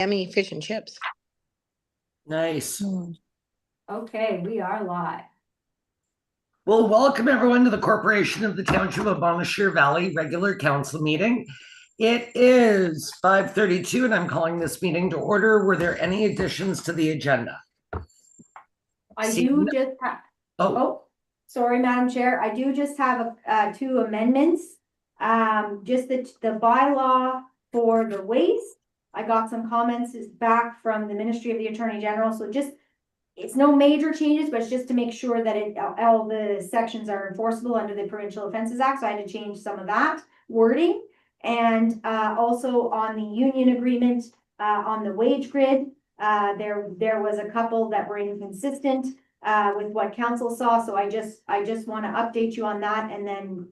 Yummy fish and chips. Nice. Okay, we are live. Well, welcome everyone to the Corporation of the Township of Bonnechere Valley regular council meeting. It is 5:32 and I'm calling this meeting to order. Were there any additions to the agenda? I See- do just have, Oh, sorry, Madam Chair, I do just have two amendments. Just the bylaw for the waste. I got some comments back from the Ministry of the Attorney General, so just, it's no major changes, but it's just to make sure that all the sections are enforceable under the Provincial Offences Act, so I had to change some of that wording. And also on the union agreement, on the wage grid, there was a couple that were inconsistent with what council saw, so I just want to update you on that, and then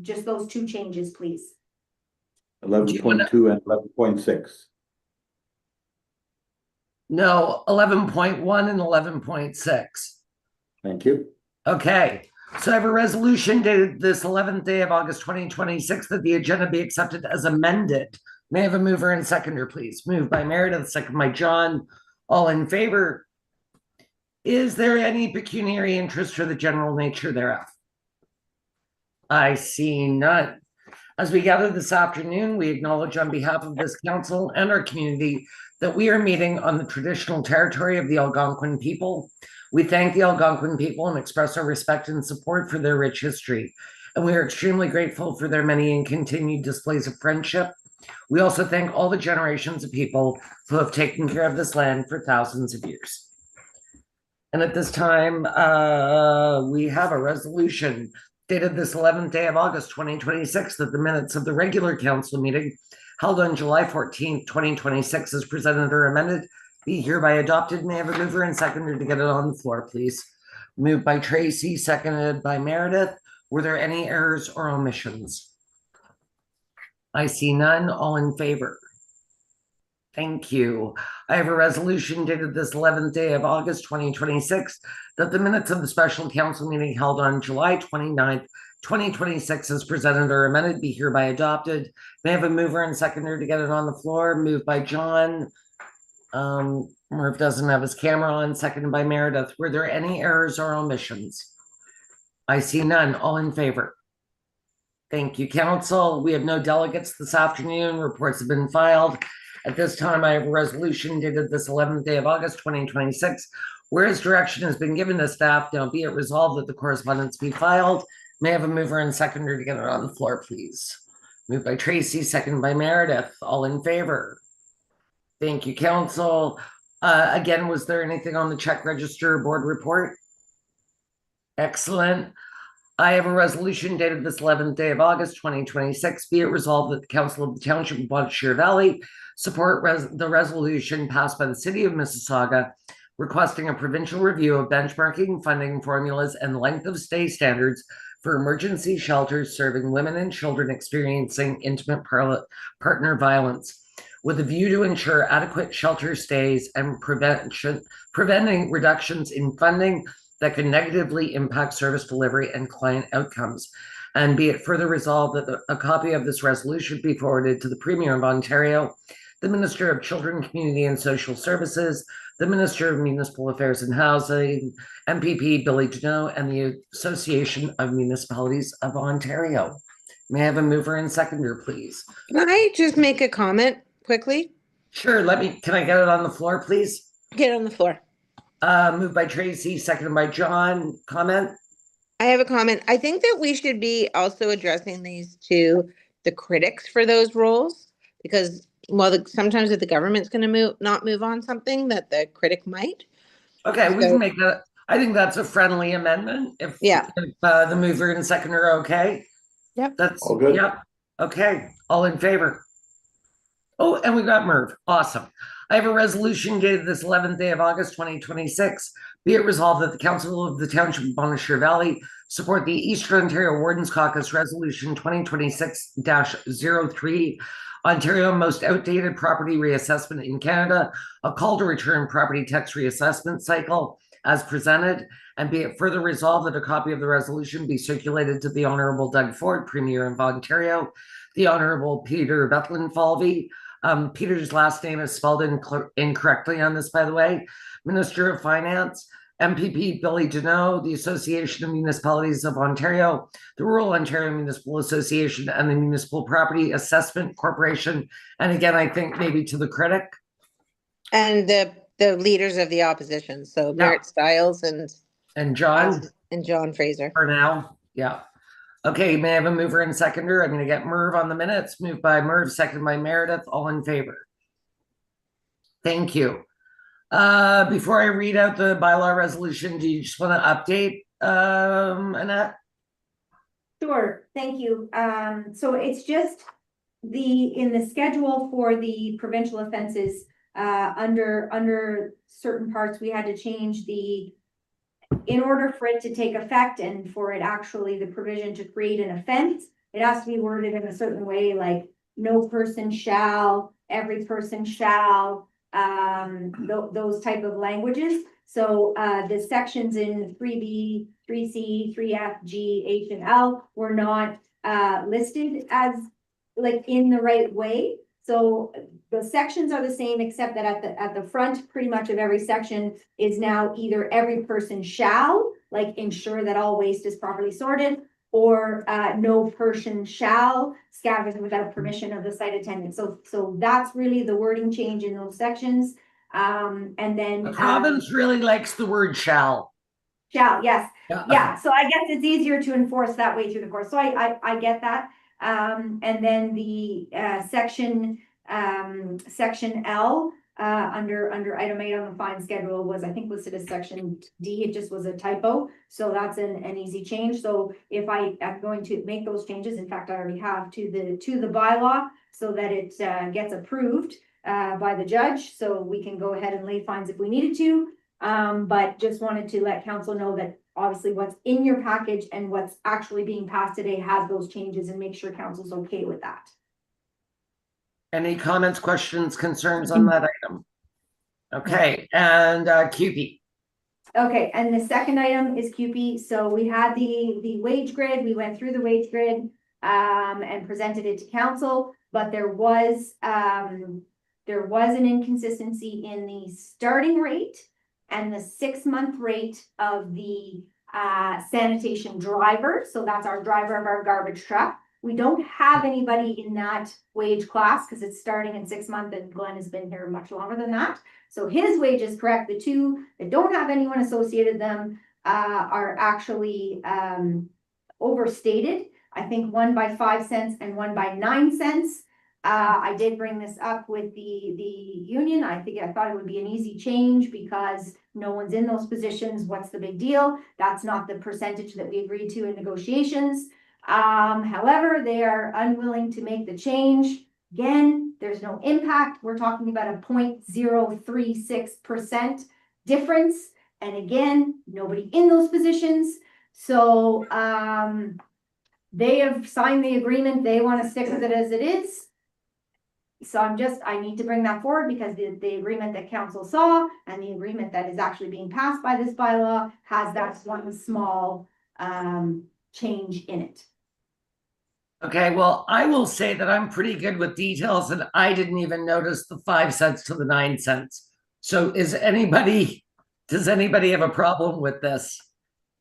just those two changes, please. 11.2 and 11.6. no, 11.1 and 11.6. Thank you. Okay, so I have a resolution dated this 11th day of August 2026 that the agenda be accepted as amended. May I have a mover and seconder, please? Moved by Meredith, second by John. All in favor? Is there any pecuniary interest for the general nature thereof? I see none. As we gather this afternoon, we acknowledge on behalf of this council and our community that we are meeting on the traditional territory of the Algonquin people. We thank the Algonquin people and express our respect and support for their rich history. And we are extremely grateful for their many and continued displays of friendship. We also thank all the generations of people who have taken care of this land for thousands of years. And at this time, we have a resolution dated this 11th day of August 2026 that the minutes of the regular council meeting held on July 14th, 2026 as presented or amended be hereby adopted. May I have a mover and seconder to get it on the floor, please? Moved by Tracy, seconded by Meredith. Were there any errors or omissions? I see none. All in favor? Thank you. I have a resolution dated this 11th day of August 2026 that the minutes of the special council meeting held on July 29th, 2026 as presented or amended be hereby adopted. May I have a mover and seconder to get it on the floor? Moved by John. Murph doesn't have his camera on, seconded by Meredith. Were there any errors or omissions? I see none. All in favor? Thank you, council. We have no delegates this afternoon. Reports have been filed. At this time, I have a resolution dated this 11th day of August 2026. Whereas direction has been given to staff, now be it resolved that the correspondence be filed. May I have a mover and seconder to get it on the floor, please? Moved by Tracy, seconded by Meredith. All in favor? Thank you, council. Again, was there anything on the check register board report? Excellent. I have a resolution dated this 11th day of August 2026. Be it resolved that the Council of the Township of Bonnechere Valley support the resolution passed by the City of Mississauga requesting a provincial review of benchmarking, funding formulas, and length of stay standards for emergency shelters serving women and children experiencing intimate partner violence, with a view to ensure adequate shelter stays and preventing reductions in funding that can negatively impact service delivery and client outcomes. And be it further resolved that a copy of this resolution be forwarded to the Premier of Ontario, the Minister of Children, Community and Social Services, the Minister of Municipal Affairs and Housing, MPP Billy Deneau, and the Association of Municipalities of Ontario. May I have a mover and seconder, please? Can I just make a comment quickly? Sure, can I get it on the floor, please? Get on the floor. Moved by Tracy, seconded by John. Comment? I have a comment. I think that we should be also addressing these to the critics for those roles, because sometimes if the government's going to not move on something, that the critic might. Okay, we can make that. I think that's a friendly amendment. If the mover and seconder are okay. Yep. That's all good. Yep. Okay. All in favor. Oh, and we got Merv. Awesome. I have a resolution dated this 11th day of August 2026. Be it resolved that the Council of the Township of Bonnechere Valley support the Eastern Ontario Wardens Caucus Resolution 2026-03, Ontario Most Outdated Property Reassessment in Canada, a call to return property tax reassessment cycle as presented, and be it further resolved that a copy of the resolution be circulated to the Honourable Doug Ford, Premier of Ontario, the Honourable Peter Bethlen-Falvey, Peter's last name is spelled incorrectly on this, by the way. Minister of Finance, MPP Billy Deneau, the Association of Municipalities of Ontario, the Rural Ontario Municipal Association, and the Municipal Property Assessment Corporation. And again, I think maybe to the critic. And the leaders of the opposition, so Merritt Stiles and John Fraser. for now. Yeah. Okay, may I have a mover and seconder? I'm going to get Merv on the minutes. Moved by Merv, seconded by Meredith. All in favor? Thank you. Before I read out the bylaw resolution, do you just want to update, Annette? Sure, thank you. So it's just in the schedule for the provincial offenses, under certain parts, we had to change in order for it to take effect and for it actually, the provision to create an offense, it has to be worded in a certain way, like no person shall, every person shall, those type of languages. So the sections in 3B, 3C, 3F, G, H, and L were not listed as like in the right way. So the sections are the same, except that at the front, pretty much of every section is now either every person shall, like ensure that all waste is properly sorted, or no person shall scavenge without permission of the site attendant. So that's really the wording change in those sections. And then The province really likes the word shall. Shall, yes. Yeah, so I guess it's easier to enforce that way through the course. So I get that. And then the section L under item 8 on the fine schedule was, I think, listed as section D. It just was a typo. So that's an easy change. So if I am going to make those changes, in fact, I already have to the bylaw so that it gets approved by the judge. So we can go ahead and lay fines if we needed to. But just wanted to let council know that obviously what's in your package and what's actually being passed today has those changes, and make sure council's okay with that. Any comments, questions, concerns on that item? Okay, and QP. Okay, and the second item is QP. So we had the wage grid. We went through the wage grid and presented it to council, but there was an inconsistency in the starting rate and the 6-month rate of the sanitation driver. So that's our driver of our garbage truck. We don't have anybody in that wage class because it's starting in 6 months, and Glenn has been here much longer than that. So his wage is correct. The two that don't have anyone associated them are actually overstated. I think one by 5 cents and one by 9 cents. I did bring this up with the union. I thought it would be an easy change because no one's in those positions. What's the big deal? That's not the percentage that we agreed to in negotiations. However, they are unwilling to make the change. Again, there's no impact. We're talking about a 0.036% difference. And again, nobody in those positions. So they have signed the agreement. They want to stick with it as it is. So I need to bring that forward because the agreement that council saw and the agreement that is actually being passed by this bylaw has that one small change in it. Okay, well, I will say that I'm pretty good with details, and I didn't even notice the 5 cents to the 9 cents. So does anybody have a problem with this?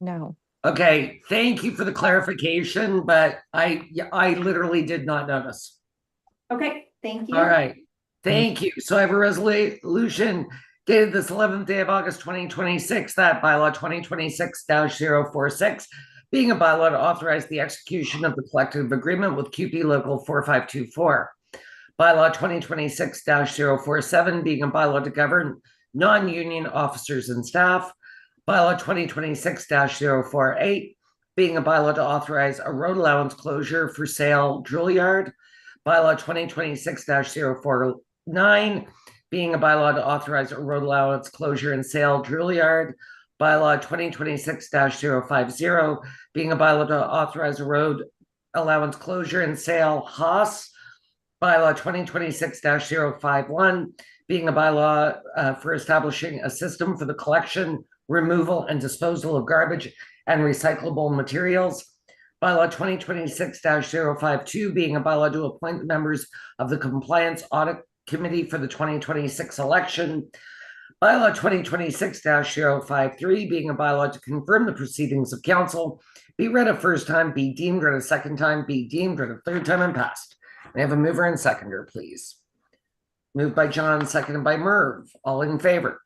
No. Okay, thank you for the clarification, but I literally did not notice. Okay, thank you. All right, thank you. So I have a resolution dated this 11th day of August 2026, that bylaw 2026-046, being a bylaw to authorize the execution of the collective agreement with QP Local 4524. Bylaw 2026-047, being a bylaw to govern non-union officers and staff. Bylaw 2026-048, being a bylaw to authorize a road allowance closure for sale drill yard. Bylaw 2026-049, being a bylaw to authorize a road allowance closure and sale drill yard. Bylaw 2026-050, being a bylaw to authorize a road allowance closure and sale Haas. Bylaw 2026-051, being a bylaw for establishing a system for the collection, removal, and disposal of garbage and recyclable materials. Bylaw 2026-052, being a bylaw to appoint the members of the Compliance Audit Committee for the 2026 election. Bylaw 2026-053, being a bylaw to confirm the proceedings of council, be read a first time, be deemed read a second time, be deemed read a third time and passed. May I have a mover and seconder, please? Moved by John, seconded by Merv. All in favor?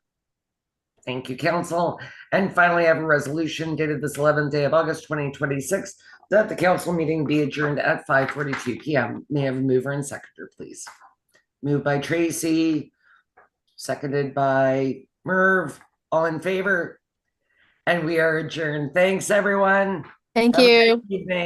Thank you, council. And finally, I have a resolution dated this 11th day of August 2026 that the council meeting be adjourned at 5:42 p.m. May I have a mover and seconder, please? Moved by Tracy, seconded by Merv. All in favor? And we are adjourned. Thanks, everyone. Thank Have a you. great evening.